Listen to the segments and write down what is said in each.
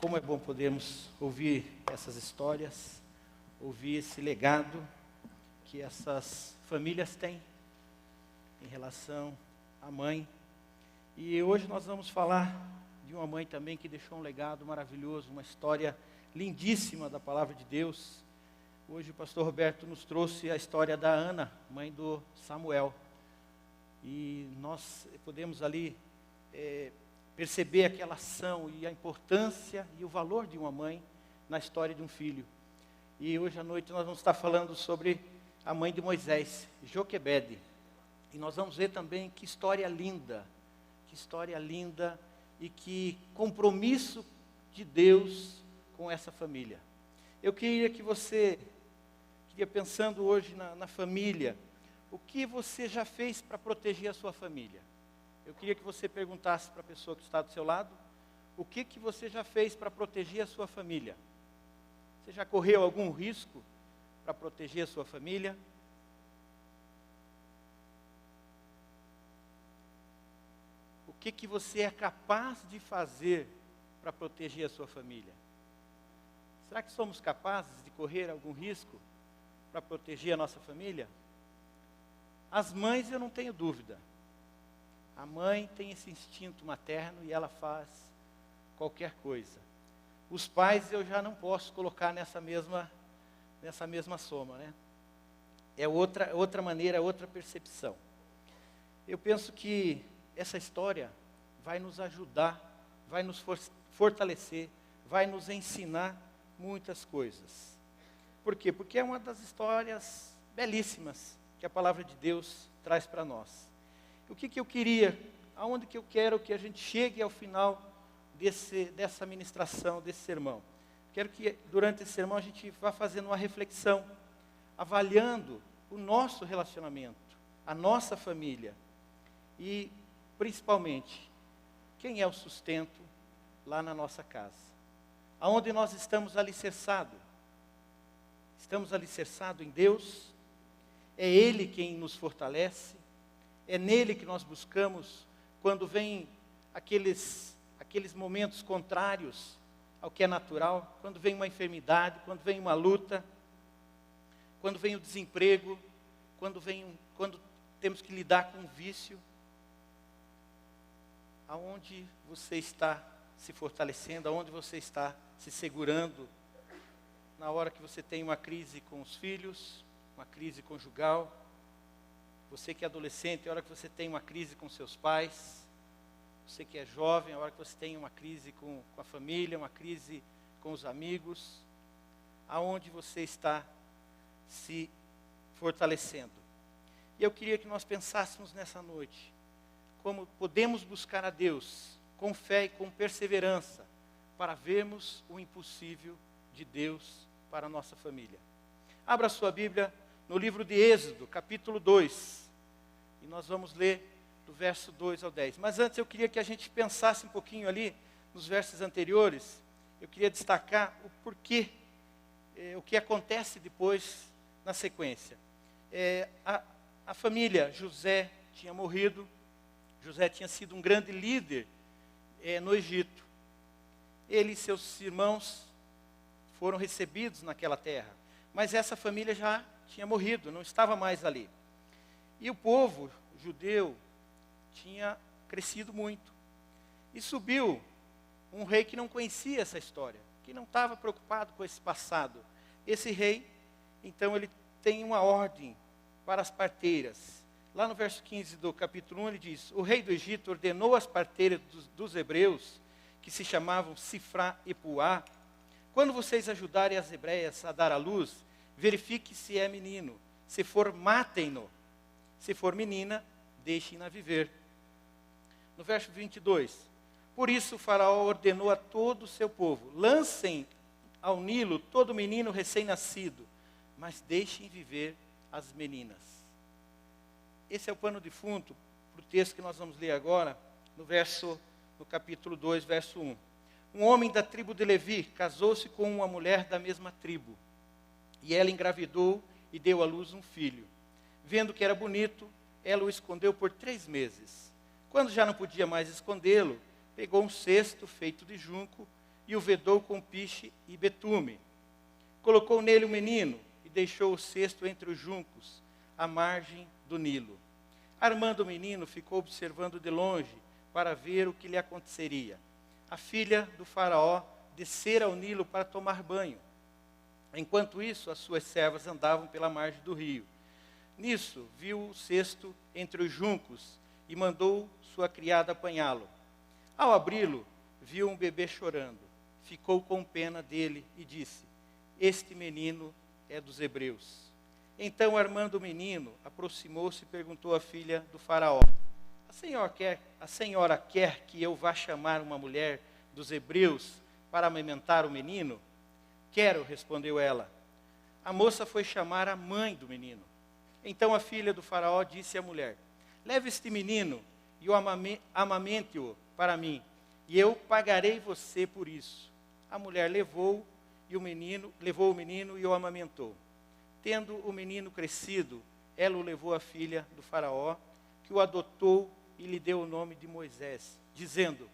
Como é bom podermos ouvir essas histórias, ouvir esse legado que essas famílias têm em relação à mãe. E hoje nós vamos falar de uma mãe também que deixou um legado maravilhoso, uma história lindíssima da palavra de Deus. Hoje o pastor Roberto nos trouxe a história da Ana, mãe do Samuel. E nós podemos ali perceber aquela ação e a importância e o valor de uma mãe na história de um filho. E hoje à noite nós vamos estar falando sobre a mãe de Moisés, Joquebede. E nós vamos ver também que história linda e que compromisso de Deus com essa família. Eu queria que você, pensando hoje na família, o que você já fez para proteger a sua família? Eu queria que você perguntasse para a pessoa que está do seu lado, o que você já fez para proteger a sua família? Você já correu algum risco para proteger a sua família? O que você é capaz de fazer para proteger a sua família? Será que somos capazes de correr algum risco para proteger a nossa família? As mães, eu não tenho dúvida. A mãe tem esse instinto materno e ela faz qualquer coisa. Os pais eu já não posso colocar nessa mesma soma, né? É outra maneira, outra percepção. Eu penso que essa história vai nos ajudar, vai nos fortalecer, vai nos ensinar muitas coisas. Por quê? Porque é uma das histórias belíssimas que a palavra de Deus traz para nós. O que eu queria, aonde que eu quero que a gente chegue ao final dessa ministração, desse sermão? Quero que durante esse sermão a gente vá fazendo uma reflexão, avaliando o nosso relacionamento, a nossa família e, principalmente, quem é o sustento lá na nossa casa. Aonde nós estamos alicerçados? Estamos alicerçados em Deus? É Ele quem nos fortalece? É nele que nós buscamos quando vem aqueles momentos contrários ao que é natural, quando vem uma enfermidade, quando vem uma luta, quando vem o desemprego, quando temos que lidar com um vício. Aonde você está se fortalecendo, aonde você está se segurando, na hora que você tem uma crise com os filhos, uma crise conjugal, você que é adolescente, a hora que você tem uma crise com seus pais, você que é jovem, a hora que você tem uma crise com a família, uma crise com os amigos, aonde você está se fortalecendo. E eu queria que nós pensássemos nessa noite, como podemos buscar a Deus com fé e com perseverança, para vermos o impossível de Deus para a nossa família. Abra sua Bíblia no livro de Êxodo, capítulo 2, e nós vamos ler do verso 2 ao 10. Mas antes eu queria que a gente pensasse um pouquinho ali, nos versos anteriores, eu queria destacar o porquê, o que acontece depois na sequência. A família José tinha morrido, José tinha sido um grande líder no Egito. Ele e seus irmãos foram recebidos naquela terra, mas essa família já tinha morrido, não estava mais ali. E o povo judeu tinha crescido muito. E subiu um rei que não conhecia essa história, que não estava preocupado com esse passado. Esse rei, então, ele tem uma ordem para as parteiras. Lá no verso 15 do capítulo 1, ele diz: o rei do Egito ordenou às parteiras dos hebreus, que se chamavam Sifrá e Puá: quando vocês ajudarem as hebreias a dar à luz, verifique se é menino. Se for, matem-no. Se for menina, deixem-na viver. No verso 22, por isso o faraó ordenou a todo o seu povo: lancem ao Nilo todo menino recém-nascido, mas deixem viver as meninas. Esse é o pano de fundo para o texto que nós vamos ler agora, no capítulo 2, verso 1. Um homem da tribo de Levi casou-se com uma mulher da mesma tribo, e ela engravidou e deu à luz um filho. Vendo que era bonito, ela o escondeu por 3 meses. Quando já não podia mais escondê-lo, pegou um cesto feito de junco, e o vedou com piche e betume. Colocou nele o menino e deixou o cesto entre os juncos, à margem do Nilo. Armando o menino, ficou observando de longe para ver o que lhe aconteceria. A filha do faraó descera ao Nilo para tomar banho. Enquanto isso, as suas servas andavam pela margem do rio. Nisso, viu o cesto entre os juncos e mandou sua criada apanhá-lo. Ao abri-lo, viu um bebê chorando. Ficou com pena dele e disse: este menino é dos hebreus. Então, armando o menino, aproximou-se e perguntou à filha do faraó: a senhora quer que eu vá chamar uma mulher dos hebreus para amamentar o menino? Quero, respondeu ela. A moça foi chamar a mãe do menino. Então a filha do faraó disse à mulher: leve este menino e o amamente-o para mim, e eu pagarei você por isso. A mulher levou o menino e o amamentou. Tendo o menino crescido, ela o levou à filha do faraó, que o adotou e lhe deu o nome de Moisés, dizendo: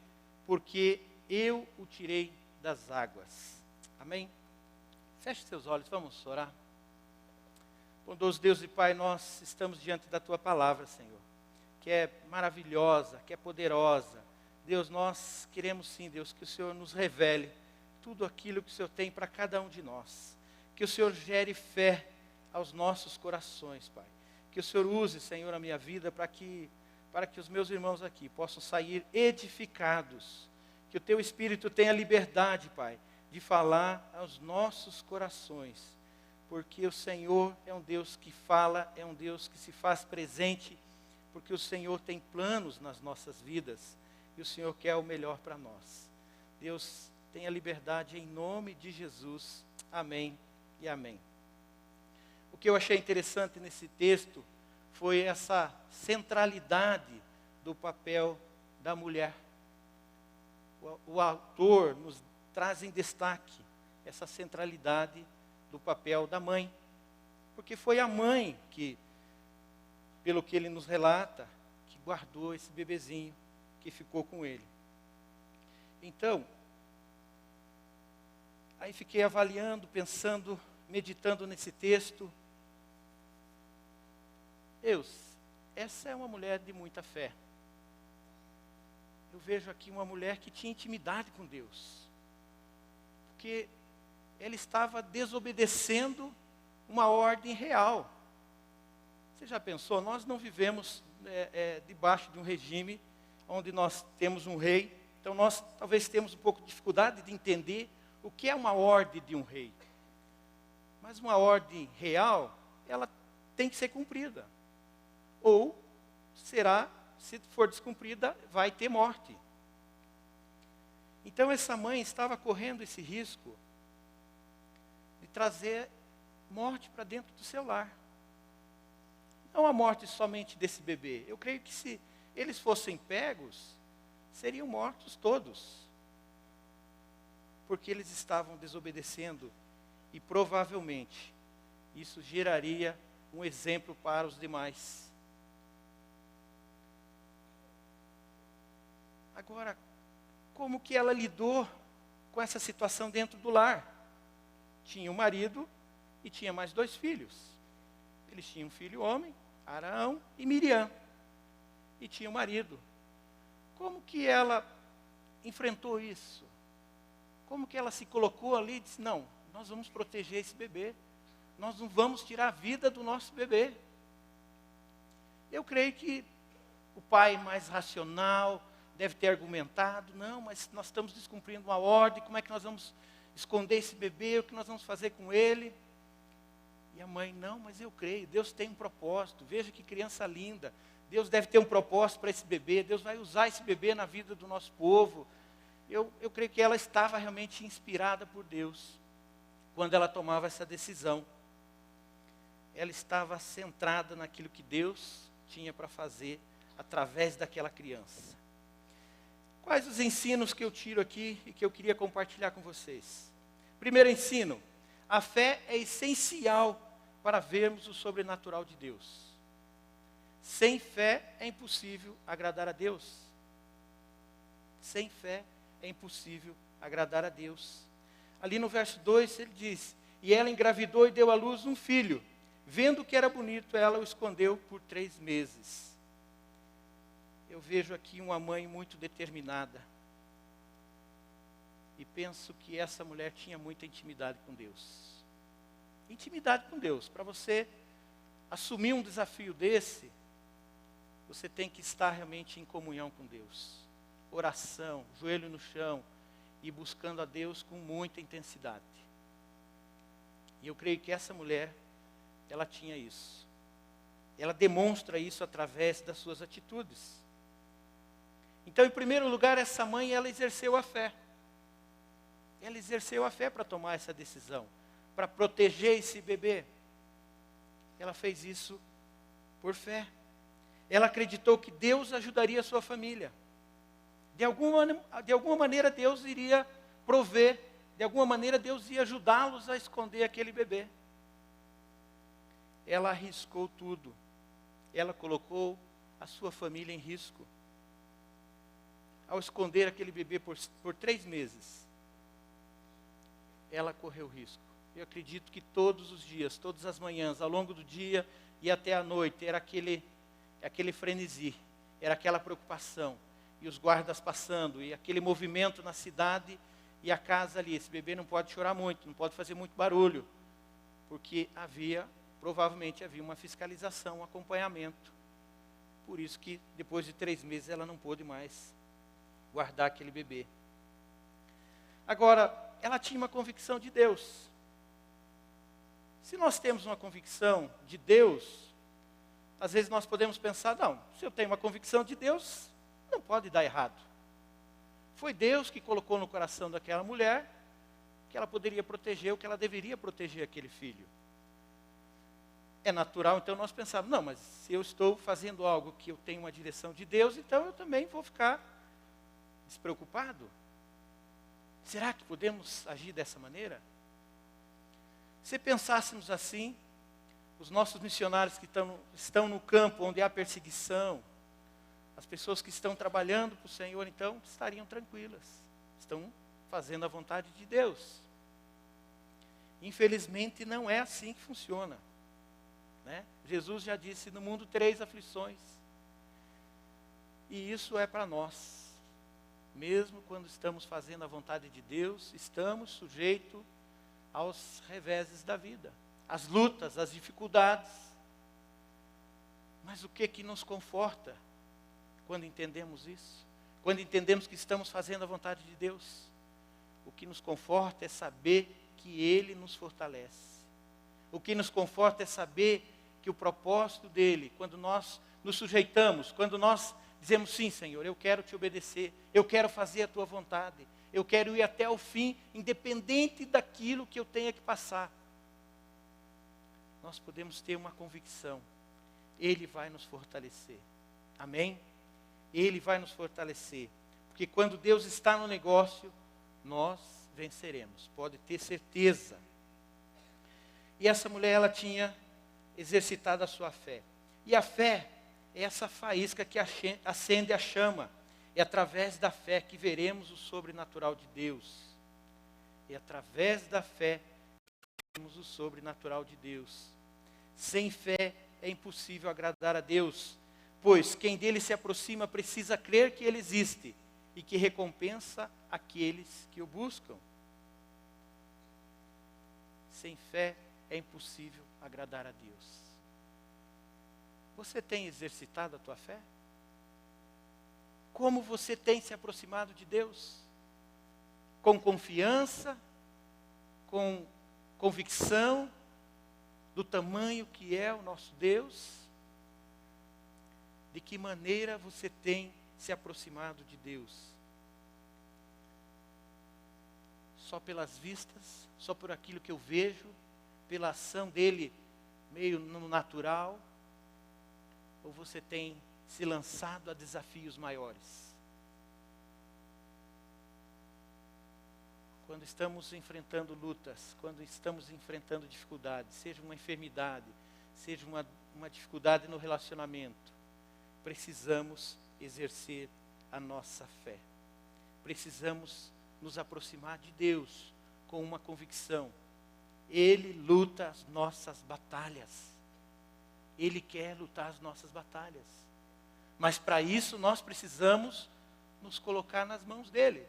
porque eu o tirei das águas. Amém? Feche seus olhos, vamos orar. Bondoso Deus e Pai, nós estamos diante da Tua palavra, Senhor, que é maravilhosa, que é poderosa. Deus, nós queremos sim, Deus, que o Senhor nos revele tudo aquilo que o Senhor tem para cada um de nós. Que o Senhor gere fé aos nossos corações, Pai. Que o Senhor use, Senhor, a minha vida para que os meus irmãos aqui possam sair edificados. Que o Teu Espírito tenha liberdade, Pai, de falar aos nossos corações. Porque o Senhor é um Deus que fala, é um Deus que se faz presente, porque o Senhor tem planos nas nossas vidas e o Senhor quer o melhor para nós. Deus, tenha liberdade em nome de Jesus. Amém e amém. O que eu achei interessante nesse texto foi essa centralidade do papel da mulher. O autor nos traz em destaque essa centralidade do papel da mãe. Porque foi a mãe que, pelo que ele nos relata, que guardou esse bebezinho, que ficou com ele. Então, aí fiquei avaliando, pensando, meditando nesse texto. Deus, essa é uma mulher de muita fé. Eu vejo aqui uma mulher que tinha intimidade com Deus. Porque ela estava desobedecendo uma ordem real. Você já pensou? Nós não vivemos debaixo de um regime onde nós temos um rei. Então nós talvez temos um pouco de dificuldade de entender o que é uma ordem de um rei. Mas uma ordem real, ela tem que ser cumprida. Ou será, se for descumprida, vai ter morte. Então essa mãe estava correndo esse risco de trazer morte para dentro do seu lar. Não a morte somente desse bebê. Eu creio que se eles fossem pegos, seriam mortos todos. Porque eles estavam desobedecendo e provavelmente isso geraria um exemplo para os demais. Agora, como que ela lidou com essa situação dentro do lar? Tinha um marido e tinha mais 2 filhos. Eles tinham um filho homem, Arão e Miriam. E tinha um marido. Como que ela enfrentou isso? Como que ela se colocou ali e disse: não, nós vamos proteger esse bebê. Nós não vamos tirar a vida do nosso bebê. Eu creio que o pai mais racional deve ter argumentado: não, mas nós estamos descumprindo uma ordem, como é que nós vamos esconder esse bebê, o que nós vamos fazer com ele? E a mãe: não, mas eu creio, Deus tem um propósito, veja que criança linda, Deus deve ter um propósito para esse bebê, Deus vai usar esse bebê na vida do nosso povo. Eu creio que ela estava realmente inspirada por Deus, quando ela tomava essa decisão. Ela estava centrada naquilo que Deus tinha para fazer através daquela criança. Quais os ensinos que eu tiro aqui e que eu queria compartilhar com vocês? Primeiro ensino: a fé é essencial para vermos o sobrenatural de Deus. Sem fé é impossível agradar a Deus. Sem fé é impossível agradar a Deus. Ali no verso 2 ele diz: e ela engravidou e deu à luz um filho. Vendo que era bonito, ela o escondeu por 3 meses. Eu vejo aqui uma mãe muito determinada. E penso que essa mulher tinha muita intimidade com Deus. Intimidade com Deus. Para você assumir um desafio desse, você tem que estar realmente em comunhão com Deus. Oração, joelho no chão e buscando a Deus com muita intensidade. E eu creio que essa mulher, ela tinha isso. Ela demonstra isso através das suas atitudes. Então, em primeiro lugar, essa mãe, ela exerceu a fé. Ela exerceu a fé para tomar essa decisão, para proteger esse bebê. Ela fez isso por fé. Ela acreditou que Deus ajudaria a sua família. De alguma maneira Deus iria prover, de alguma maneira Deus ia ajudá-los a esconder aquele bebê. Ela arriscou tudo. Ela colocou a sua família em risco. Ao esconder aquele bebê por 3 meses, ela correu risco. Eu acredito que todos os dias, todas as manhãs, ao longo do dia e até a noite, era aquele frenesi, era aquela preocupação. E os guardas passando, e aquele movimento na cidade, e a casa ali. Esse bebê não pode chorar muito, não pode fazer muito barulho, porque provavelmente havia uma fiscalização, um acompanhamento. Por isso que depois de 3 meses ela não pôde mais guardar aquele bebê. Agora, ela tinha uma convicção de Deus. Se nós temos uma convicção de Deus, às vezes nós podemos pensar, não, se eu tenho uma convicção de Deus, não pode dar errado. Foi Deus que colocou no coração daquela mulher que ela poderia proteger, ou que ela deveria proteger aquele filho. É natural, então, nós pensarmos, não, mas se eu estou fazendo algo que eu tenho uma direção de Deus, então eu também vou ficar despreocupado. Será que podemos agir dessa maneira? Se pensássemos assim, os nossos missionários que estão no campo onde há perseguição, as pessoas que estão trabalhando para o Senhor, então, estariam tranquilas. Estão fazendo a vontade de Deus. Infelizmente, não é assim que funciona. Né? Jesus já disse, no mundo 3 aflições. E isso é para nós. Mesmo quando estamos fazendo a vontade de Deus, estamos sujeitos aos reveses da vida. Às lutas, às dificuldades. Mas o que nos conforta quando entendemos isso? Quando entendemos que estamos fazendo a vontade de Deus? O que nos conforta é saber que Ele nos fortalece. O que nos conforta é saber que o propósito dEle, quando nós nos sujeitamos, quando nós dizemos, sim, Senhor, eu quero te obedecer, eu quero fazer a tua vontade, eu quero ir até o fim, independente daquilo que eu tenha que passar. Nós podemos ter uma convicção, Ele vai nos fortalecer. Amém? Ele vai nos fortalecer. Porque quando Deus está no negócio, nós venceremos. Pode ter certeza. E essa mulher, ela tinha exercitado a sua fé. E a fé é essa faísca que acende a chama. É através da fé que veremos o sobrenatural de Deus. É através da fé que veremos o sobrenatural de Deus. Sem fé é impossível agradar a Deus, pois quem dele se aproxima precisa crer que ele existe e que recompensa aqueles que o buscam. Sem fé é impossível agradar a Deus. Você tem exercitado a tua fé? Como você tem se aproximado de Deus? Com confiança, com convicção do tamanho que é o nosso Deus? De que maneira você tem se aproximado de Deus? Só pelas vistas, só por aquilo que eu vejo, pela ação dele meio no natural? Ou você tem se lançado a desafios maiores? Quando estamos enfrentando lutas, quando estamos enfrentando dificuldades, seja uma enfermidade, seja uma dificuldade no relacionamento, precisamos exercer a nossa fé. Precisamos nos aproximar de Deus com uma convicção. Ele luta as nossas batalhas. Ele quer lutar as nossas batalhas. Mas para isso nós precisamos nos colocar nas mãos dele.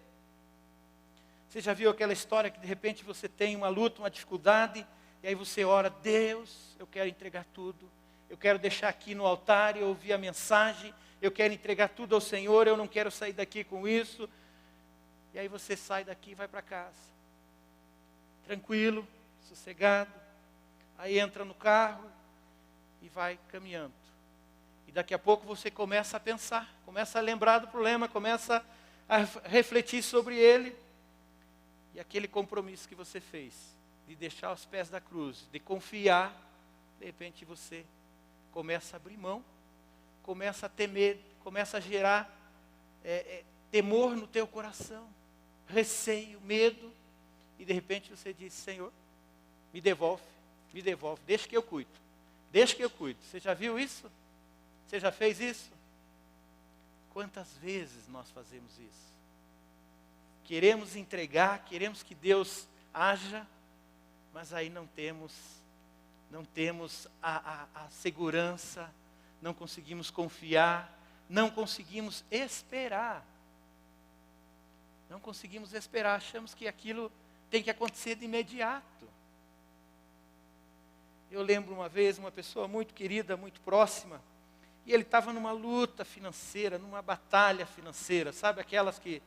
Você já viu aquela história que de repente você tem uma luta, uma dificuldade, e aí você ora: Deus, eu quero entregar tudo. Eu quero deixar aqui no altar e ouvir a mensagem. Eu quero entregar tudo ao Senhor, eu não quero sair daqui com isso. E aí você sai daqui e vai para casa. Tranquilo, sossegado. Aí entra no carro e vai caminhando. E daqui a pouco você começa a pensar, começa a lembrar do problema, começa a refletir sobre ele. E aquele compromisso que você fez, de deixar aos pés da cruz, de confiar, de repente você começa a abrir mão, começa a temer, começa a gerar temor no teu coração, receio, medo, e de repente você diz: Senhor, me devolve, deixa que eu cuido, Você já viu isso? Você já fez isso? Quantas vezes nós fazemos isso? Queremos entregar, queremos que Deus haja, mas aí não temos a segurança, não conseguimos confiar, não conseguimos esperar. Achamos que aquilo tem que acontecer de imediato. Eu lembro uma vez, uma pessoa muito querida, muito próxima, e ele estava numa luta financeira, numa batalha financeira, sabe aquelas que,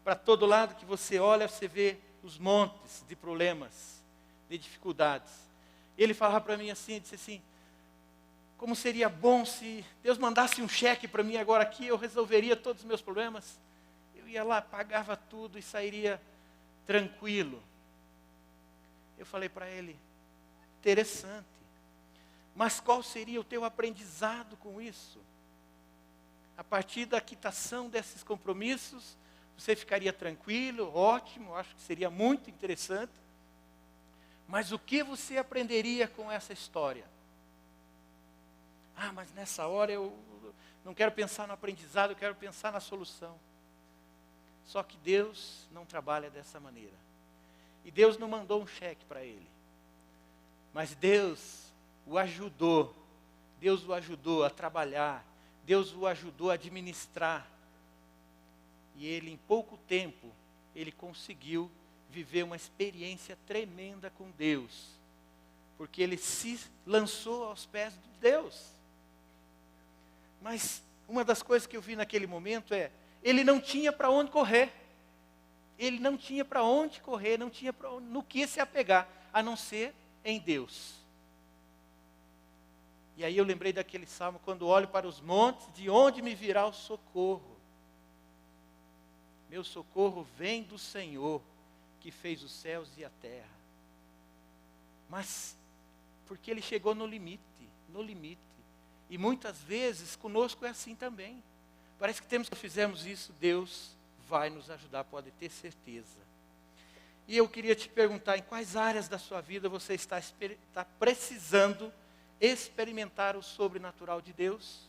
para todo lado que você olha, você vê os montes de problemas, de dificuldades. Ele falava para mim assim, disse assim: como seria bom se Deus mandasse um cheque para mim agora aqui, eu resolveria todos os meus problemas. Eu ia lá, pagava tudo e sairia tranquilo. Eu falei para ele: interessante, mas qual seria o teu aprendizado com isso? A partir da quitação desses compromissos, você ficaria tranquilo, ótimo, acho que seria muito interessante. Mas o que você aprenderia com essa história? Ah, mas nessa hora eu não quero pensar no aprendizado, eu quero pensar na solução. Só que Deus não trabalha dessa maneira. E Deus não mandou um cheque para ele. Mas Deus o ajudou a trabalhar, Deus o ajudou a administrar. E ele, em pouco tempo, ele conseguiu viver uma experiência tremenda com Deus. Porque ele se lançou aos pés de Deus. Mas uma das coisas que eu vi naquele momento ele não tinha para onde correr. Ele não tinha para onde correr, não tinha no que se apegar, a não ser em Deus. E aí eu lembrei daquele salmo: quando olho para os montes, de onde me virá o socorro? Meu socorro vem do Senhor, que fez os céus e a terra. Mas porque ele chegou no limite. E muitas vezes conosco é assim também. Parece que fizemos isso, Deus vai nos ajudar, pode ter certeza. E eu queria te perguntar: em quais áreas da sua vida você está precisando experimentar o sobrenatural de Deus?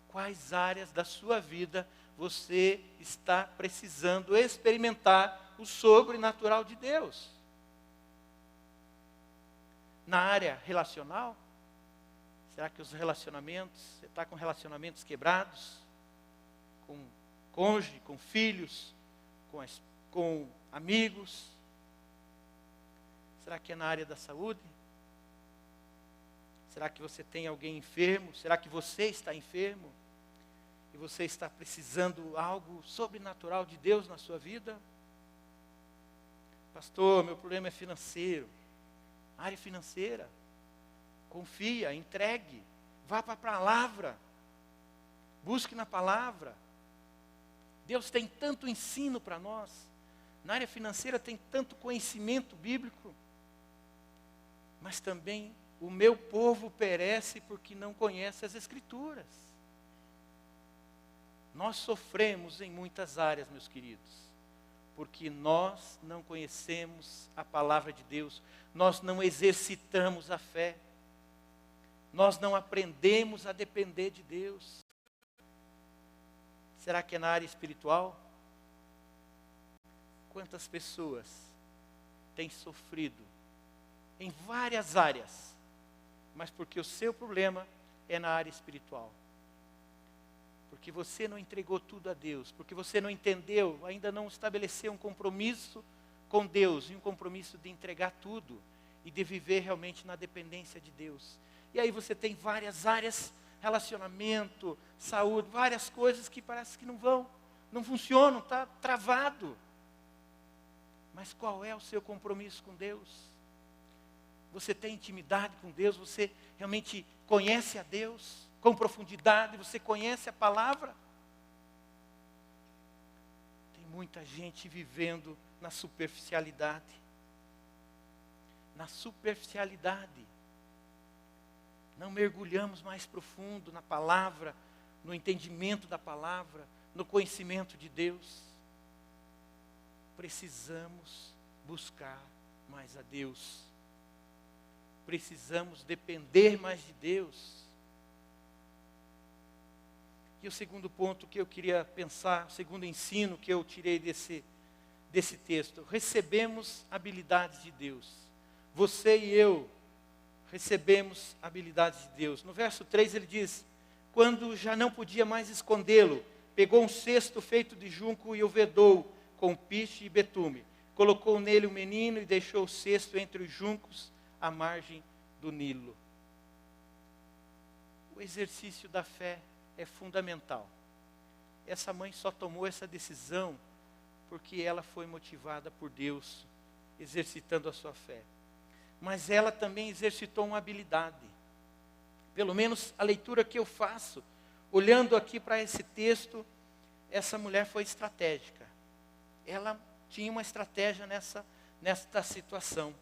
Quais áreas da sua vida você está precisando experimentar o sobrenatural de Deus? Na área relacional? Será que os relacionamentos, você está com relacionamentos quebrados? Com cônjuge, com filhos, com amigos? Será que é na área da saúde? Será que você tem alguém enfermo? Será que você está enfermo? E você está precisando algo sobrenatural de Deus na sua vida? Pastor, meu problema é financeiro. Área financeira. Confia, entregue, vá para a palavra, busque na palavra. Deus tem tanto ensino para nós, na área financeira tem tanto conhecimento bíblico, mas também o meu povo perece porque não conhece as Escrituras. Nós sofremos em muitas áreas, meus queridos, porque nós não conhecemos a palavra de Deus, nós não exercitamos a fé. Nós não aprendemos a depender de Deus. Será que é na área espiritual? quantas pessoas têm sofrido em várias áreas, mas porque o seu problema é na área espiritual. Porque você não entregou tudo a Deus, porque você não entendeu, ainda não estabeleceu um compromisso com Deus, e um compromisso de entregar tudo, e de viver realmente na dependência de Deus. E aí você tem várias áreas, relacionamento, saúde, várias coisas que parece que não funcionam, está travado. Mas qual é o seu compromisso com Deus? Você tem intimidade com Deus? Você realmente conhece a Deus com profundidade? Você conhece a palavra? Tem muita gente vivendo na superficialidade. Na superficialidade. Não mergulhamos mais profundo na palavra, no entendimento da palavra, no conhecimento de Deus. Precisamos buscar mais a Deus. Precisamos depender mais de Deus. E o segundo ponto que eu queria pensar, o segundo ensino que eu tirei desse texto: recebemos habilidades de Deus. Você e eu recebemos habilidades de Deus. No verso 3 ele diz: quando já não podia mais escondê-lo, pegou um cesto feito de junco e o vedou com piche e betume. Colocou nele o menino e deixou o cesto entre os juncos à margem do Nilo. O exercício da fé é fundamental. Essa mãe só tomou essa decisão porque ela foi motivada por Deus, exercitando a sua fé. Mas ela também exercitou uma habilidade. Pelo menos a leitura que eu faço, olhando aqui para esse texto, essa mulher foi estratégica. Ela tinha uma estratégia nesta situação.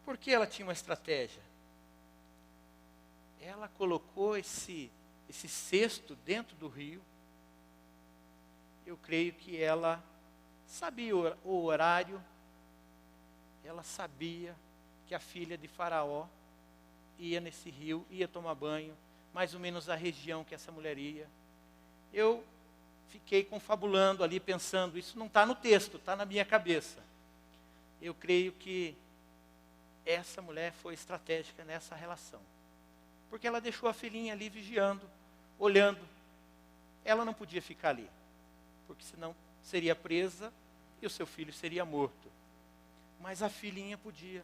Por que ela tinha uma estratégia? Ela colocou esse cesto dentro do rio. Eu creio que ela sabia o horário. Ela sabia que a filha de Faraó ia nesse rio, ia tomar banho, mais ou menos a região que essa mulher ia. Eu fiquei confabulando ali, pensando, isso não está no texto, está na minha cabeça. Eu creio que essa mulher foi estratégica nessa relação. Porque ela deixou a filhinha ali vigiando, olhando. Ela não podia ficar ali, porque senão seria presa e o seu filho seria morto. Mas a filhinha podia.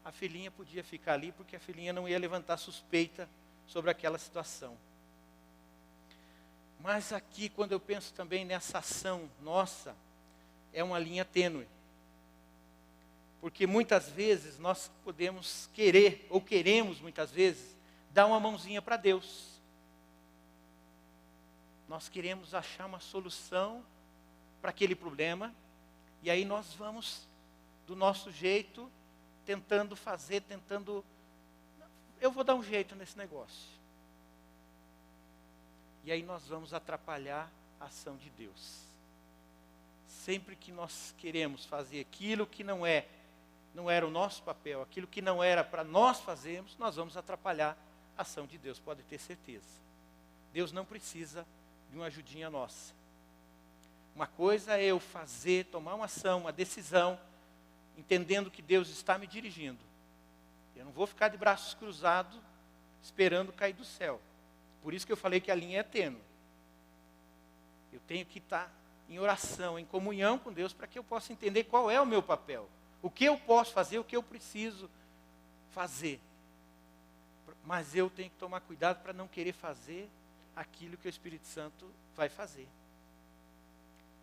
A filhinha podia ficar ali, porque a filhinha não ia levantar suspeita sobre aquela situação. Mas aqui, quando eu penso também nessa ação nossa, é uma linha tênue. Porque muitas vezes nós podemos querer, ou queremos muitas vezes, dar uma mãozinha para Deus. Nós queremos achar uma solução para aquele problema, e aí nós vamos, do nosso jeito, tentando, eu vou dar um jeito nesse negócio. E aí nós vamos atrapalhar a ação de Deus. Sempre que nós queremos fazer aquilo que não era o nosso papel, aquilo que não era para nós fazermos, nós vamos atrapalhar a ação de Deus, pode ter certeza. Deus não precisa de uma ajudinha nossa. Uma coisa é eu fazer, tomar uma ação, uma decisão, entendendo que Deus está me dirigindo. Eu não vou ficar de braços cruzados, esperando cair do céu. Por isso que eu falei que a linha é tênue. Eu tenho que estar em oração, em comunhão com Deus, para que eu possa entender qual é o meu papel. O que eu posso fazer, o que eu preciso fazer. Mas eu tenho que tomar cuidado para não querer fazer aquilo que o Espírito Santo vai fazer.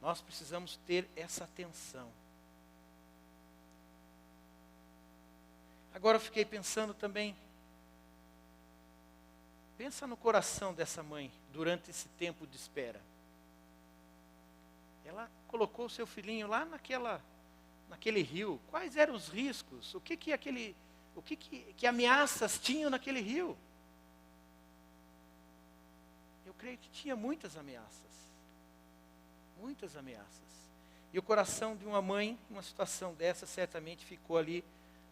Nós precisamos ter essa atenção. Agora eu fiquei pensando também, pensa no coração dessa mãe durante esse tempo de espera. Ela colocou o seu filhinho lá naquele rio. Quais eram os riscos? O que ameaças tinham naquele rio? Eu creio que tinha muitas ameaças. Muitas ameaças. E o coração de uma mãe, numa situação dessa, certamente ficou ali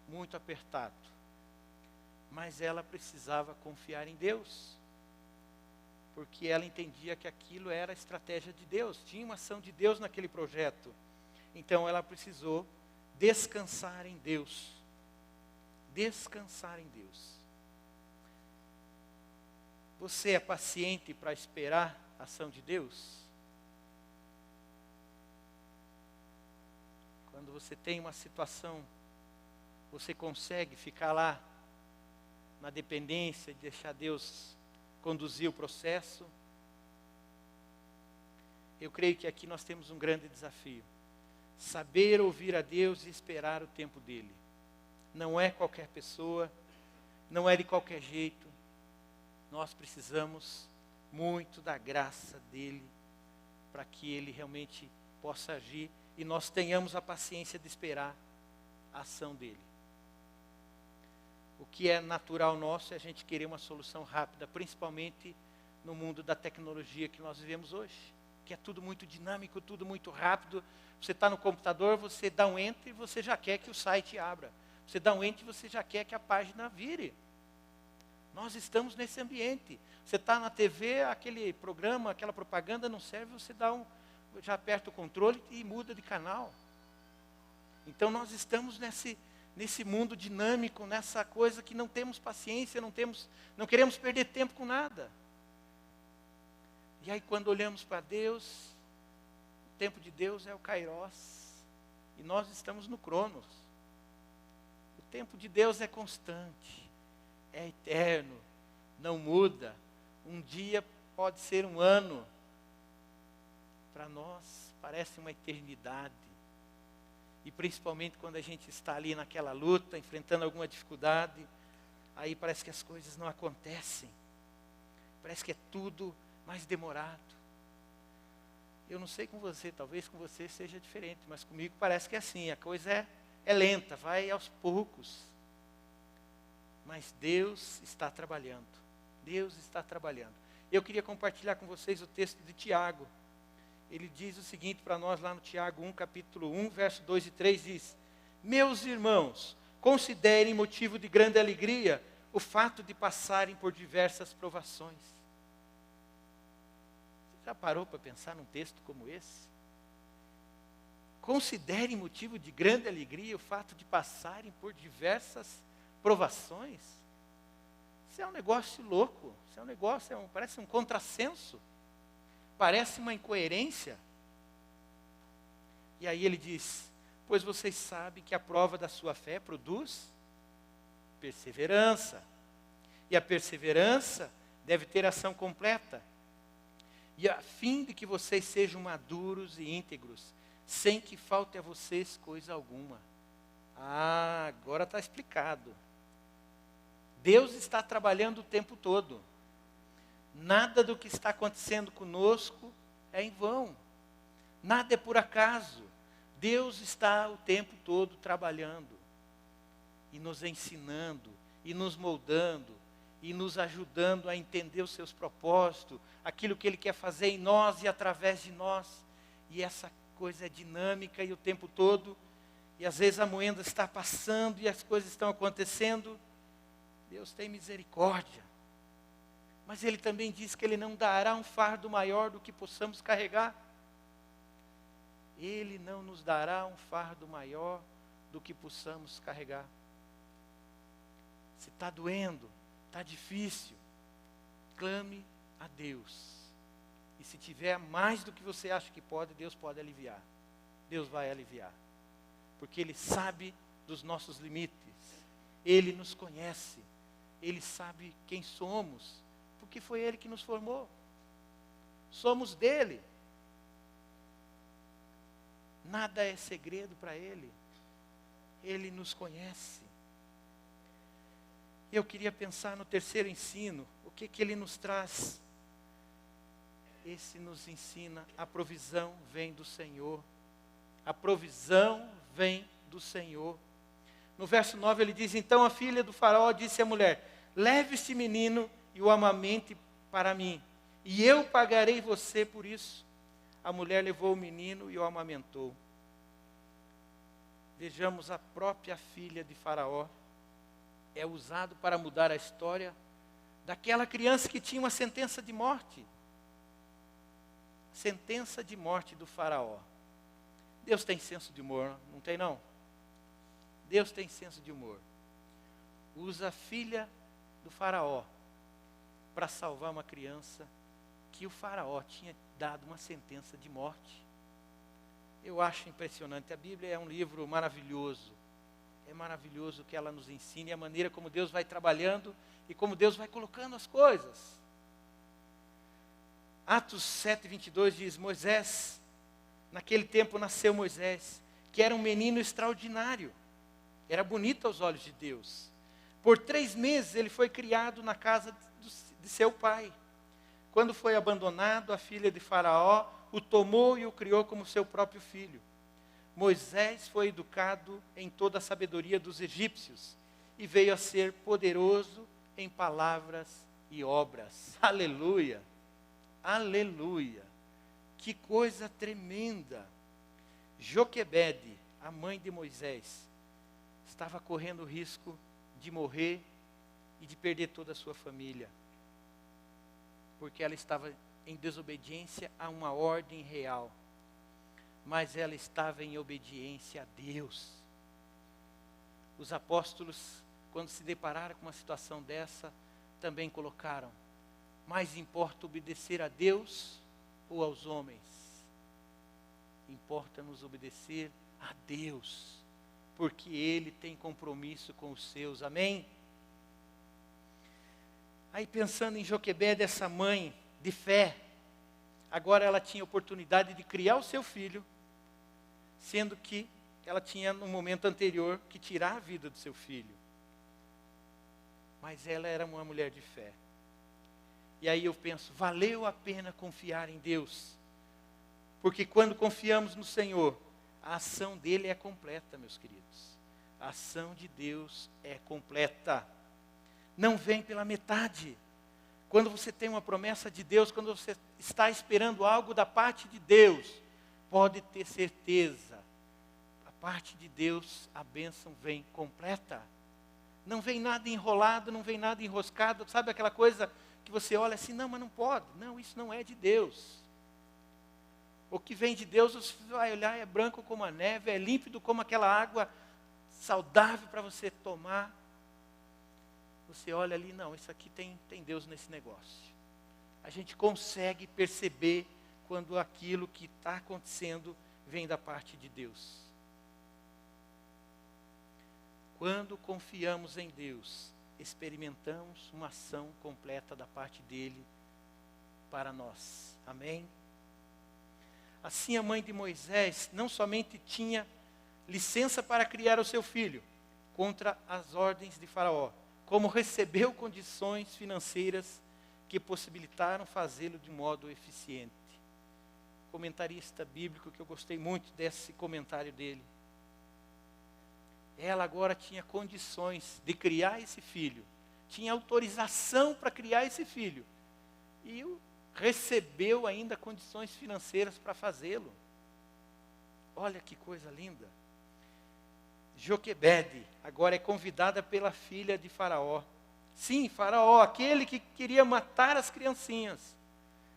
muito apertado. Mas ela precisava confiar em Deus. porque ela entendia que aquilo era a estratégia de Deus, tinha uma ação de Deus naquele projeto. Então ela precisou descansar em Deus. Descansar em Deus. Você é paciente para esperar a ação de Deus? Quando você tem uma situação, você consegue ficar lá na dependência, de deixar Deus conduzir o processo? Eu creio que aqui nós temos um grande desafio. Saber ouvir a Deus e esperar o tempo dele. Não é qualquer pessoa, não é de qualquer jeito. Nós precisamos muito da graça dele para que ele realmente possa agir e nós tenhamos a paciência de esperar a ação dele. O que é natural nosso é a gente querer uma solução rápida, principalmente no mundo da tecnologia que nós vivemos hoje, que é tudo muito dinâmico, tudo muito rápido. Você está no computador, você dá um enter e você já quer que o site abra. Você dá um enter e você já quer que a página vire. Nós estamos nesse ambiente. Você está na TV, aquele programa, aquela propaganda não serve, você já aperta o controle e muda de canal. Então nós estamos nesse mundo dinâmico, nessa coisa que não temos paciência, não queremos perder tempo com nada. E aí quando olhamos para Deus, o tempo de Deus é o Kairos, e nós estamos no Cronos. O tempo de Deus é constante, é eterno, não muda. Um dia pode ser um ano, para nós parece uma eternidade. E principalmente quando a gente está ali naquela luta, enfrentando alguma dificuldade, aí parece que as coisas não acontecem. Parece que é tudo mais demorado. Eu não sei com você, talvez com você seja diferente, mas comigo parece que é assim, a coisa é lenta, vai aos poucos. Mas Deus está trabalhando. Deus está trabalhando. Eu queria compartilhar com vocês o texto de Tiago. Ele diz o seguinte para nós lá no Tiago 1, capítulo 1, verso 2 e 3, diz: meus irmãos, considerem motivo de grande alegria o fato de passarem por diversas provações. Você já parou para pensar num texto como esse? Considerem motivo de grande alegria o fato de passarem por diversas provações. Isso é um negócio louco, isso é um negócio, parece um contrassenso. Parece uma incoerência. E aí ele diz: pois vocês sabem que a prova da sua fé produz perseverança. E a perseverança deve ter ação completa. E a fim de que vocês sejam maduros e íntegros, sem que falte a vocês coisa alguma. Ah, agora está explicado. Deus está trabalhando o tempo todo. Nada do que está acontecendo conosco é em vão. Nada é por acaso. Deus está o tempo todo trabalhando. E nos ensinando, e nos moldando, e nos ajudando a entender os seus propósitos, aquilo que Ele quer fazer em nós e através de nós. E essa coisa é dinâmica e o tempo todo. E às vezes a moenda está passando e as coisas estão acontecendo. Deus tem misericórdia. Mas Ele também diz que Ele não dará um fardo maior do que possamos carregar. Ele não nos dará um fardo maior do que possamos carregar. Se está doendo, está difícil, clame a Deus. E se tiver mais do que você acha que pode, Deus pode aliviar. Deus vai aliviar. Porque Ele sabe dos nossos limites. Ele nos conhece. Ele sabe quem somos. Porque foi Ele que nos formou. Somos dEle. Nada é segredo para Ele. Ele nos conhece. Eu queria pensar no terceiro ensino. O que Ele nos traz? Esse nos ensina: a provisão vem do Senhor. A provisão vem do Senhor. No verso 9 ele diz: então a filha do faraó disse à mulher: leve este menino e o amamente para mim, e eu pagarei você por isso. A mulher levou o menino e o amamentou. Vejamos, a própria filha de Faraó é usado para mudar a história daquela criança que tinha uma sentença de morte. Sentença de morte do faraó. Deus tem senso de humor, não tem não? Deus tem senso de humor. Usa a filha do faraó para salvar uma criança que o faraó tinha dado uma sentença de morte. Eu acho impressionante. A Bíblia é um livro maravilhoso. É maravilhoso o que ela nos ensina e a maneira como Deus vai trabalhando e como Deus vai colocando as coisas. Atos 7:22 diz: Moisés, naquele tempo nasceu Moisés, que era um menino extraordinário. Era bonito aos olhos de Deus. Por 3 meses ele foi criado na casa de seu pai. Quando foi abandonado, a filha de Faraó o tomou e o criou como seu próprio filho. Moisés foi educado em toda a sabedoria dos egípcios e veio a ser poderoso em palavras e obras. Aleluia! Aleluia! Que coisa tremenda! Joquebede, a mãe de Moisés, estava correndo o risco de morrer e de perder toda a sua família, porque ela estava em desobediência a uma ordem real, mas ela estava em obediência a Deus. Os apóstolos, quando se depararam com uma situação dessa, também colocaram: mais importa obedecer a Deus ou aos homens? Importa nos obedecer a Deus, porque Ele tem compromisso com os seus, amém? Aí pensando em Joquebede, essa mãe de fé, agora ela tinha oportunidade de criar o seu filho, sendo que ela tinha no momento anterior que tirar a vida do seu filho. Mas ela era uma mulher de fé. E aí eu penso, valeu a pena confiar em Deus, porque quando confiamos no Senhor, a ação dele é completa, meus queridos. A ação de Deus é completa. Não vem pela metade. Quando você tem uma promessa de Deus, quando você está esperando algo da parte de Deus, pode ter certeza, a parte de Deus, a bênção vem completa. Não vem nada enrolado, não vem nada enroscado. Sabe aquela coisa que você olha assim, não, mas não pode. Não, isso não é de Deus. O que vem de Deus, você vai olhar, é branco como a neve, é límpido como aquela água saudável para você tomar. Você olha ali, não, isso aqui tem Deus nesse negócio. A gente consegue perceber quando aquilo que está acontecendo vem da parte de Deus. Quando confiamos em Deus, experimentamos uma ação completa da parte dele para nós. Amém? Assim a mãe de Moisés não somente tinha licença para criar o seu filho contra as ordens de Faraó, como recebeu condições financeiras que possibilitaram fazê-lo de modo eficiente. Comentarista bíblico que eu gostei muito desse comentário dele. Ela agora tinha condições de criar esse filho, tinha autorização para criar esse filho, e recebeu ainda condições financeiras para fazê-lo. Olha que coisa linda. Joquebede agora é convidada pela filha de Faraó. Sim, Faraó, aquele que queria matar as criancinhas.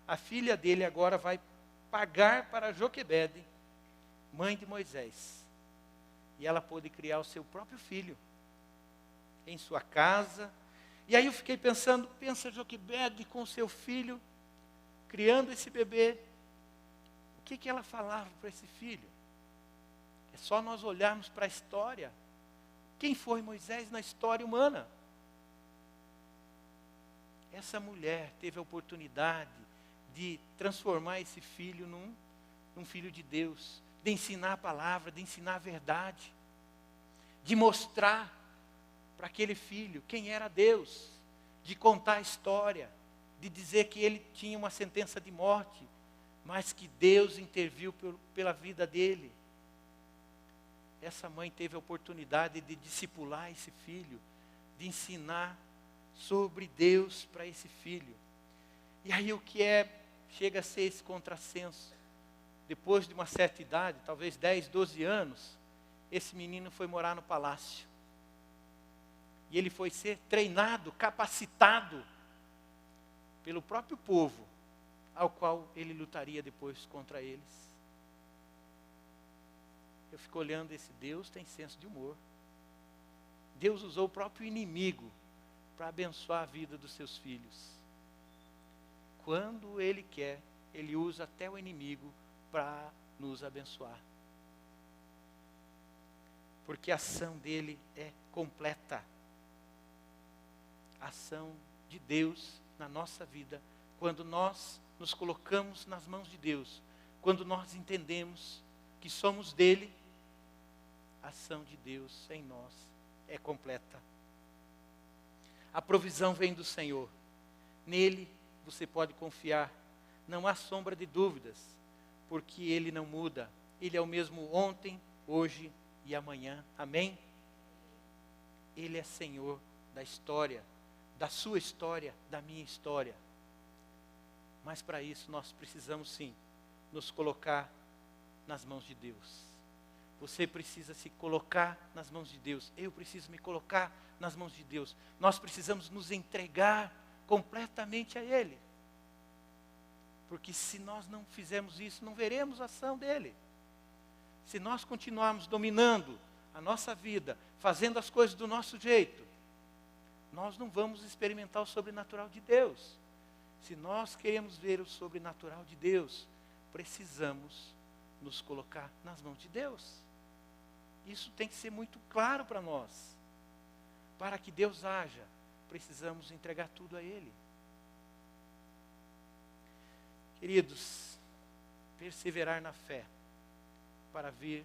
A filha dele agora vai pagar para Joquebede, mãe de Moisés. E ela pôde criar o seu próprio filho em sua casa. E aí eu fiquei pensando, pensa Joquebede com o seu filho, criando esse bebê. O que ela falava para esse filho? É só nós olharmos para a história. Quem foi Moisés na história humana? Essa mulher teve a oportunidade de transformar esse filho num filho de Deus, de ensinar a palavra, de ensinar a verdade, de mostrar para aquele filho quem era Deus, de contar a história, de dizer que ele tinha uma sentença de morte, mas que Deus interviu pela vida dele. Essa mãe teve a oportunidade de discipular esse filho, de ensinar sobre Deus para esse filho. E aí o que chega a ser esse contrassenso? Depois de uma certa idade, talvez 10, 12 anos, esse menino foi morar no palácio. E ele foi ser treinado, capacitado pelo próprio povo, ao qual ele lutaria depois contra eles. Eu fico olhando, esse Deus tem senso de humor. Deus usou o próprio inimigo para abençoar a vida dos seus filhos. Quando Ele quer, Ele usa até o inimigo para nos abençoar. Porque a ação dele é completa. A ação de Deus na nossa vida, quando nós nos colocamos nas mãos de Deus, quando nós entendemos que somos dele, a ação de Deus em nós é completa. A provisão vem do Senhor. Nele você pode confiar. Não há sombra de dúvidas, porque Ele não muda. Ele é o mesmo ontem, hoje e amanhã. Amém? Ele é Senhor da história, da sua história, da minha história. Mas para isso nós precisamos sim nos colocar nas mãos de Deus. Você precisa se colocar nas mãos de Deus. Eu preciso me colocar nas mãos de Deus. Nós precisamos nos entregar completamente a Ele. Porque se nós não fizermos isso, não veremos a ação dEle. Se nós continuarmos dominando a nossa vida, fazendo as coisas do nosso jeito, nós não vamos experimentar o sobrenatural de Deus. Se nós queremos ver o sobrenatural de Deus, precisamos nos colocar nas mãos de Deus. Isso tem que ser muito claro para nós. Para que Deus haja, precisamos entregar tudo a Ele. Queridos, perseverar na fé para ver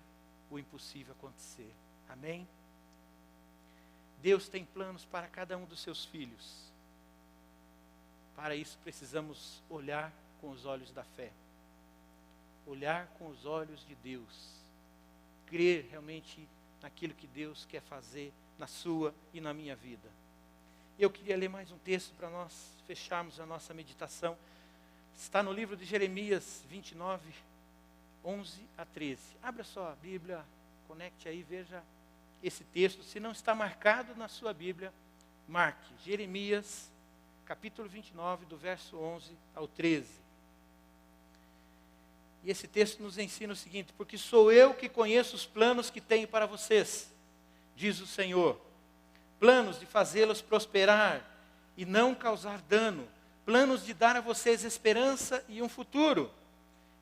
o impossível acontecer. Amém? Deus tem planos para cada um dos seus filhos. Para isso precisamos olhar com os olhos da fé. Olhar com os olhos de Deus. Crer realmente naquilo que Deus quer fazer na sua e na minha vida. Eu queria ler mais um texto para nós fecharmos a nossa meditação. Está no livro de Jeremias 29, 11 a 13. Abra só a Bíblia, conecte aí, veja esse texto. Se não está marcado na sua Bíblia, marque. Jeremias, capítulo 29, do verso 11 ao 13. E esse texto nos ensina o seguinte: porque sou eu que conheço os planos que tenho para vocês, diz o Senhor. Planos de fazê-los prosperar e não causar dano. Planos de dar a vocês esperança e um futuro.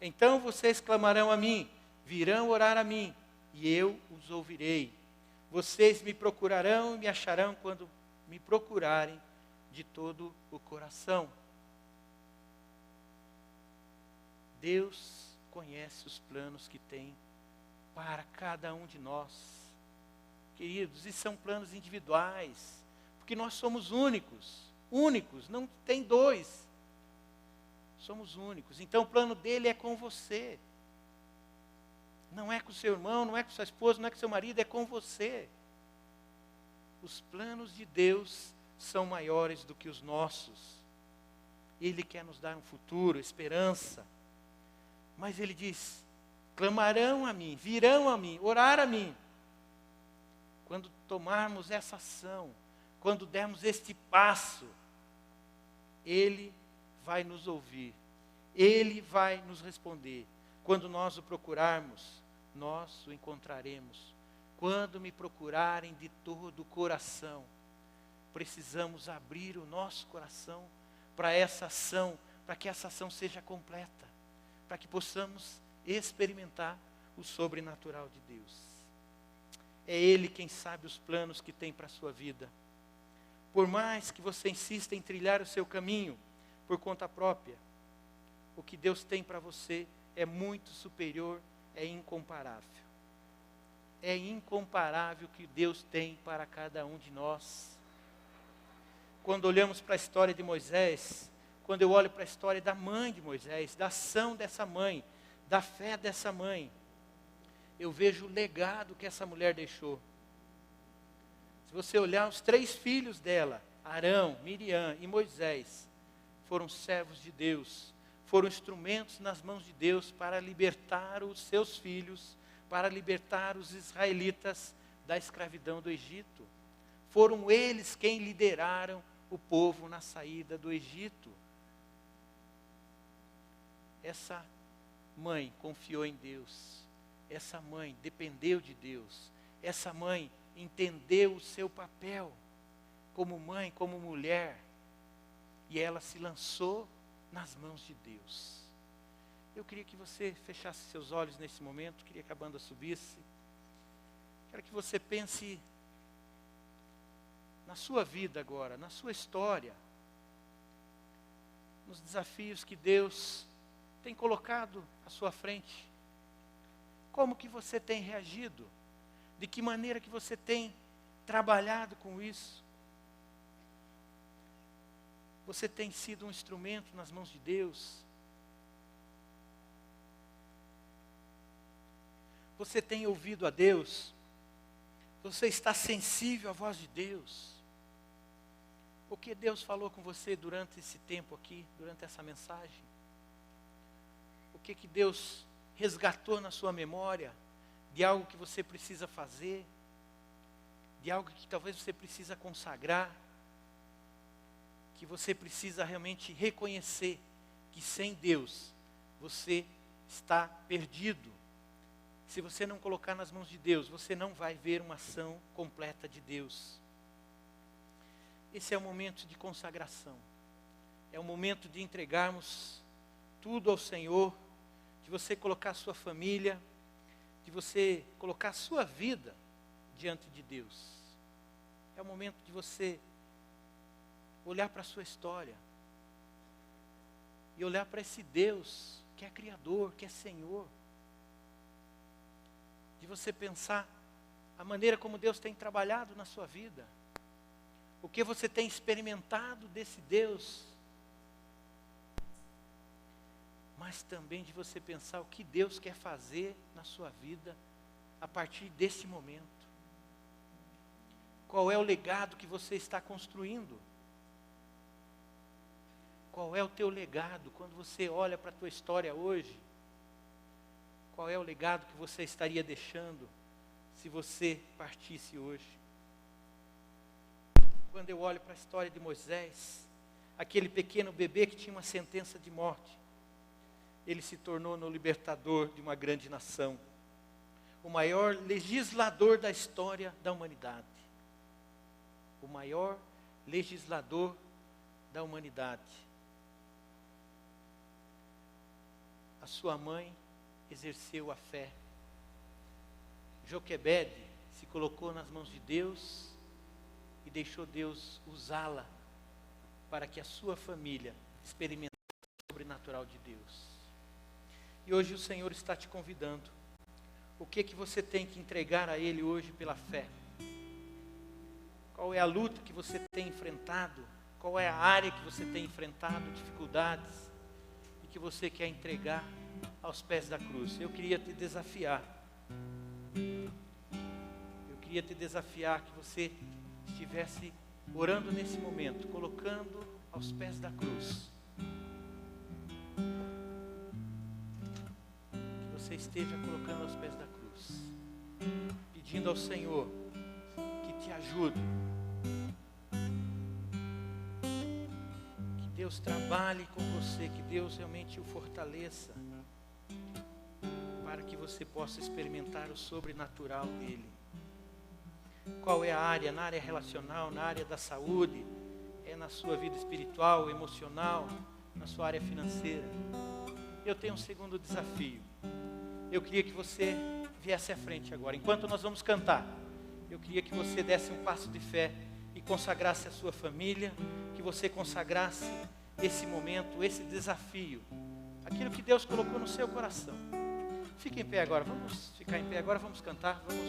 Então vocês clamarão a mim, virão orar a mim, e eu os ouvirei. Vocês me procurarão e me acharão quando me procurarem de todo o coração. Deus conhece os planos que tem para cada um de nós. Queridos, e são planos individuais, porque nós somos únicos, não tem dois. Somos únicos, então o plano dele é com você. Não é com o seu irmão, não é com sua esposa, não é com seu marido, é com você. Os planos de Deus são maiores do que os nossos. Ele quer nos dar um futuro, esperança. Mas ele diz: clamarão a mim, virão a mim, orar a mim. Quando tomarmos essa ação, quando dermos este passo, Ele vai nos ouvir, Ele vai nos responder. Quando nós o procurarmos, nós o encontraremos. Quando me procurarem de todo o coração, precisamos abrir o nosso coração para essa ação, para que essa ação seja completa, para que possamos experimentar o sobrenatural de Deus. É Ele quem sabe os planos que tem para a sua vida. Por mais que você insista em trilhar o seu caminho por conta própria, o que Deus tem para você é muito superior, é incomparável. É incomparável o que Deus tem para cada um de nós. Quando olhamos para a história de Moisés, quando eu olho para a história da mãe de Moisés, da ação dessa mãe, da fé dessa mãe, eu vejo o legado que essa mulher deixou. Se você olhar os 3 filhos dela, Arão, Miriam e Moisés, foram servos de Deus, foram instrumentos nas mãos de Deus para libertar os seus filhos, para libertar os israelitas da escravidão do Egito. Foram eles quem lideraram o povo na saída do Egito. essa mãe confiou em Deus, essa mãe dependeu de Deus, essa mãe entendeu o seu papel como mãe, como mulher, e ela se lançou nas mãos de Deus. Eu queria que você fechasse seus olhos nesse momento, queria que a banda subisse. Quero que você pense na sua vida agora, na sua história, nos desafios que Deus tem colocado à sua frente. Como que você tem reagido? De que maneira que você tem trabalhado com isso? Você tem sido um instrumento nas mãos de Deus? Você tem ouvido a Deus? Você está sensível à voz de Deus? O que Deus falou com você durante esse tempo aqui, durante essa mensagem? O que Deus resgatou na sua memória de algo que você precisa fazer, de algo que talvez você precisa consagrar, que você precisa realmente reconhecer que sem Deus você está perdido. Se você não colocar nas mãos de Deus, você não vai ver uma ação completa de Deus. Esse é o momento de consagração. É o momento de entregarmos tudo ao Senhor, de você colocar a sua família, de você colocar a sua vida diante de Deus. É o momento de você olhar para a sua história e olhar para esse Deus que é Criador, que é Senhor. De você pensar a maneira como Deus tem trabalhado na sua vida, o que você tem experimentado desse Deus, mas também de você pensar o que Deus quer fazer na sua vida a partir desse momento. Qual é o legado que você está construindo? Qual é o teu legado quando você olha para a tua história hoje? Qual é o legado que você estaria deixando se você partisse hoje? Quando eu olho para a história de Moisés, aquele pequeno bebê que tinha uma sentença de morte, ele se tornou no libertador de uma grande nação, o maior legislador da história da humanidade. O maior legislador da humanidade. A sua mãe exerceu a fé. Joquebede se colocou nas mãos de Deus e deixou Deus usá-la para que a sua família experimentasse o sobrenatural de Deus. E hoje o Senhor está te convidando. O que você tem que entregar a Ele hoje pela fé? Qual é a luta que você tem enfrentado? Qual é a área que você tem enfrentado, dificuldades, e que você quer entregar aos pés da cruz? Eu queria te desafiar. Eu queria te desafiar que você estivesse orando nesse momento, colocando aos pés da cruz. Que você esteja colocando aos pés da cruz, pedindo ao Senhor que te ajude. Que Deus trabalhe com você, que Deus realmente o fortaleça, para que você possa experimentar o sobrenatural dele. Qual é a área? Na área relacional, na área da saúde, é na sua vida espiritual, emocional, na sua área financeira. Eu tenho um segundo desafio. Eu queria que você viesse à frente agora. Enquanto nós vamos cantar, eu queria que você desse um passo de fé e consagrasse a sua família, que você consagrasse esse momento, esse desafio, aquilo que Deus colocou no seu coração. Fique em pé agora, vamos ficar em pé agora, vamos cantar, vamos